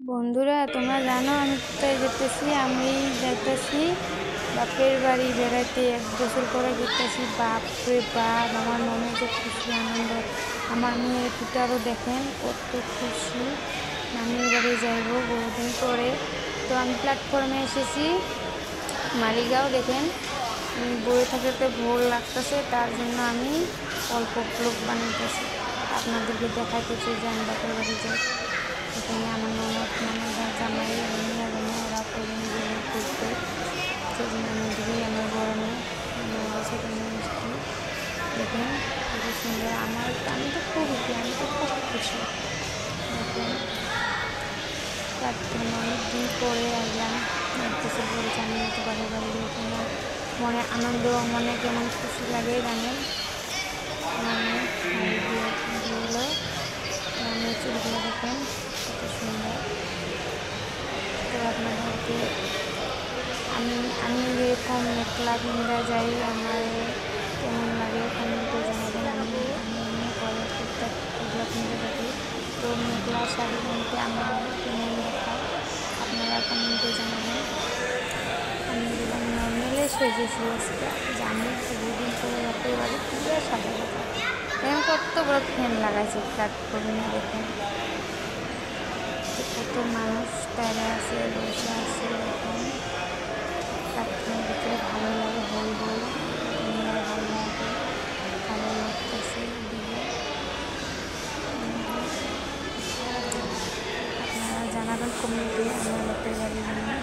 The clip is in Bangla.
বন্ধুরা, তোমরা জানো আমি কোথায় যেতেছি? আমি যাইতেছি বাপের বাড়ি বেড়াইতে। 1 বছর পরে যেতেছি। বাপরে বাপ, আমার মনে যে খুশি আনন্দ। আমার মেয়ে দুটারও দেখেন কত খুশি। নানির বাড়ি যাইব বহুদিন পরে। তো আমি প্ল্যাটফর্মে এসেছি মালিগাঁও। দেখেন বয়ে থাকতে ভোর লাগতেছে, তার জন্য আমি অল্প ব্লগ বানাইতেছি। আপনাদেরকে দেখাইতেছি যে আমি বাপের বাড়ি যাই। এখানে আমার ননদ জামাই ওরা প্রয়োজন গেলে ঘুরতে। সেজন্য আমি দিকেই আমার বড় মেয়ে ছোটো মেয়ে মিষ্টি। দেখেন খুবই সুন্দর। আমি তো খুব খুশি। দেখেন প্ল্যাটফর্মে অনেকদিন পরে আসলাম। 1 বছর পরে জানি তো বাড়ি বাড়ি এখানে মনে আনন্দ, মনে কেমন খুশি লাগে জানেন। আমার মেয়ে দিয়েগুলো মেয়ে চুলগুলো দেখেন কত সুন্দর। তো আপনাদেরকে আমি যেরকম মেঘলা কিংবা যাই আমার কেমন লাগে কমেন্টে জানাবেন। আমি এমনি পরে টুকটাক এগুলো কিনতে থাকি। তো মেঘলা শাড়ি কিনতে আমার কেমন দেখায় আপনারা কমেন্টে জানাবেন। আমি এরকম নর্মালে সেজেছি আজকে, জানি বহুদিন পরে বাপের বাড়ি পুরো সাদা কথা। এখন কত বড় ফ্যান লাগাইছে প্ল্যাটফর্মে। দেখেন কত মানুষ তারা আছে, বসে আছে। এখন প্ল্যাটফর্মের ভিতরে ভালো লাগে, হই হই ভালো লাগে, ভালো লাগতেছে দিকে। আপনারা জানাবেন কমেন্টে আমার বাপের বাড়ি নিয়ে।